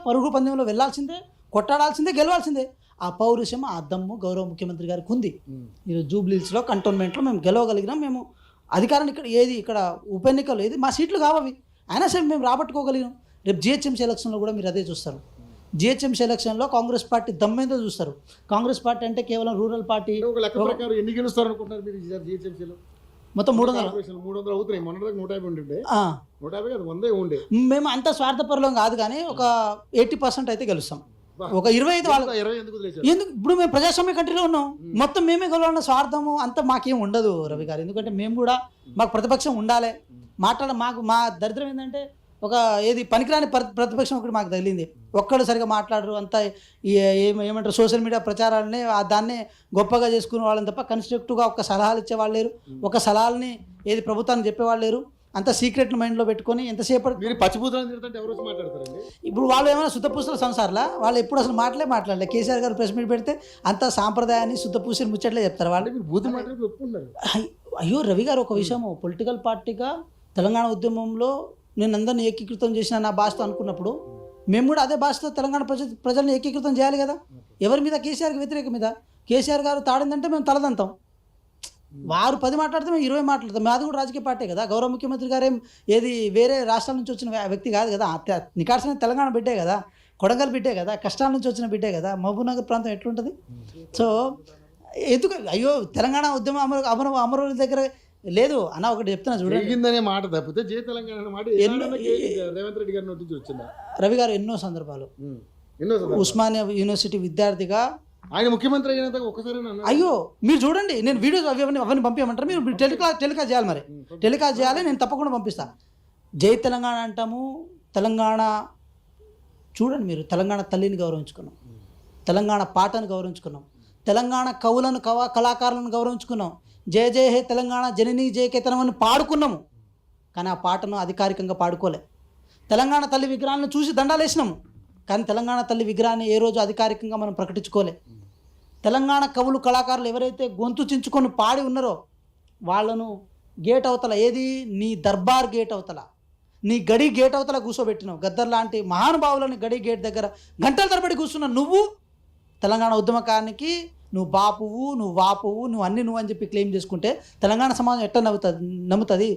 పరుగు పందెంలో వెళ్ళాల్సిందే, కొట్టాడాల్సిందే, గెలవాల్సిందే. ఆ పౌరుషం, ఆ దమ్ము గౌరవ ముఖ్యమంత్రి గారికి ఉంది. ఈరోజు జూబ్లీహిల్స్లో కంటోన్మెంట్లో మేము గెలవగలిగినాం. మేము అధికారాన్ని ఇక్కడ ఉప ఎన్నికలు ఏది మా సీట్లు కావవి, అయినా సరే మేము రాబట్టుకోగలిగినాం. రేపు జిహెచ్ఎంసీ ఎలక్షన్లో కూడా మీరు అదే చూస్తారు. జిహెచ్ఎంసీ ఎలక్షన్లో కాంగ్రెస్ పార్టీ దమ్మేందో చూస్తారు. కాంగ్రెస్ పార్టీ అంటే కేవలం రూరల్ పార్టీ. ఒక లెక్క ప్రకారం ఎన్ని గెలుస్తారు అనుకుంటున్నారు మీరు జిహెచ్ఎంసీలో? మొత్తం 300 అవుతున్నాయి. మొన్న 150 ఉండే 150 కాదు 100 ఉండే. మేము అంత స్వార్థపరులం కాదు, కానీ ఒక 80% అయితే గెలుస్తాం. ఒక 25 వాళ్ళ 20 ఎందుకు లేచారు? ఎందుకు ఇప్పుడు మేము ప్రజాస్వామ్య కంట్రీలో ఉన్నాం. మొత్తం మేమే గెలవాలన్న స్వార్థము అంతా మాకేం ఉండదు రవి గారు. ఎందుకంటే మేము కూడా మాకు ప్రతిపక్షం ఉండాలి. మాకు మా దరిద్రం ఏంటంటే ఒక పనికిరాని ప్రతిపక్షం ఒకటి మాకు తగిలింది. ఒక్కడు సరిగా మాట్లాడరు, అంతా ఏమంటారు సోషల్ మీడియా ప్రచారాలనే దాన్నే గొప్పగా చేసుకునే వాళ్ళని తప్ప కన్స్ట్రక్టివ్గా ఒక సలహాలు ఇచ్చేవాళ్ళు లేరు. ఒక సలహాలని ప్రభుత్వానికి చెప్పేవాళ్ళు లేరు. అంత సీక్రెట్ మైండ్లో పెట్టుకొని ఎంతసేపు మీరు పచ్చిపూతలను తిడుతుంటే ఎవరు మాట్లాడతారండి? ఇప్పుడు వాళ్ళు ఏమైనా శుద్ధపూసల సంసార్లా? వాళ్ళు ఎప్పుడు అసలు మాట్లాడలే. కేసీఆర్ గారు ప్రెస్ మీట్ పెడితే అంతా సాంప్రదాయాన్ని శుద్ధపూసని ముచ్చట్లే చెప్తారు వాళ్ళు. మీరు బూతు మాట్లాడి ఒప్పుకున్నారు. అయ్యో రవి గారు, ఒక విషయము, పొలిటికల్ పార్టీగా తెలంగాణ ఉద్యమంలో నేను అందరిని ఏకీకృతం చేసిన నా భాషతో అనుకున్నప్పుడు మేము కూడా అదే భాషతో తెలంగాణ ప్రజల్ని ఏకీకృతం చేయాలి కదా. ఎవరి మీద? కేసీఆర్కి వ్యతిరేక మీద. కేసీఆర్ గారు తాడిందంటే మేము తలదంతాం. వారు 10 మాట్లాడితే మేము 20 మాట్లాడతాం. మాది కూడా రాజకీయ పార్టీ కదా. గౌరవ ముఖ్యమంత్రి గారేం వేరే రాష్ట్రాల నుంచి వచ్చిన వ్యక్తి కాదు కదా. నికార్సిన తెలంగాణ బిడ్డే కదా, కొడంగల్ బిడ్డే కదా, కష్టాల నుంచి వచ్చిన బిడ్డే కదా. మహబూబ్నగర్ ప్రాంతం ఎట్లుంటుంది? సో ఎందుకు అయ్యో తెలంగాణ ఉద్యమం అమరవీరుల దగ్గర లేదు అన్న. ఒకటి చెప్తున్నా చూడండి, మాట తప్పితే జై తెలంగాణ మాట రేవంత్ రెడ్డి గారి నోటి నుంచి వచ్చిందా? రవి గారు ఎన్నో సందర్భాలు ఉస్మానియా యూనివర్సిటీ విద్యార్థిగా ఆయన ముఖ్యమంత్రి అయినంత ఒకసారి అయ్యో మీరు చూడండి, నేను వీడియోస్ అవన్నీ పంపించమంటారు. మీరు టెలికాస్ట్ చేయాలి. మరి టెలికాస్ట్ చేయాలి, నేను తప్పకుండా పంపిస్తా. జై తెలంగాణ అంటాము. తెలంగాణ చూడండి, మీరు తెలంగాణ తల్లిని గౌరవించుకున్నాం, తెలంగాణ పాటను గౌరవించుకున్నాం, తెలంగాణ కవులను కళాకారులను గౌరవించుకున్నాం. జయ జయ హే తెలంగాణ జననీ జయకేతనం అని పాడుకున్నాము. కానీ ఆ పాటను అధికారికంగా పాడుకోలే. తెలంగాణ తల్లి విగ్రహాలను చూసి దండాలేసినాము, కానీ తెలంగాణ తల్లి విగ్రహాన్ని ఏ రోజు అధికారికంగా మనం ప్రకటించుకోలే. తెలంగాణ కవులు కళాకారులు ఎవరైతే గొంతు చించుకొని పాడి ఉన్నారో వాళ్ళను గేట్ అవతల, నీ దర్బార్ గేట్ అవతల, నీ గడి గేట్ అవతల కూర్చోబెట్టినావు. గద్దర్ లాంటి మహానుభావులని గడి గేట్ దగ్గర గంటల తరబడి కూర్చున్న నువ్వు తెలంగాణ ఉద్యమకానికి నువ్వు బాపువు, నువ్వు వాపువు, నువ్వు అని చెప్పి క్లెయిమ్ చేసుకుంటే తెలంగాణ సమాజం ఎట్లా నమ్ముతుంది?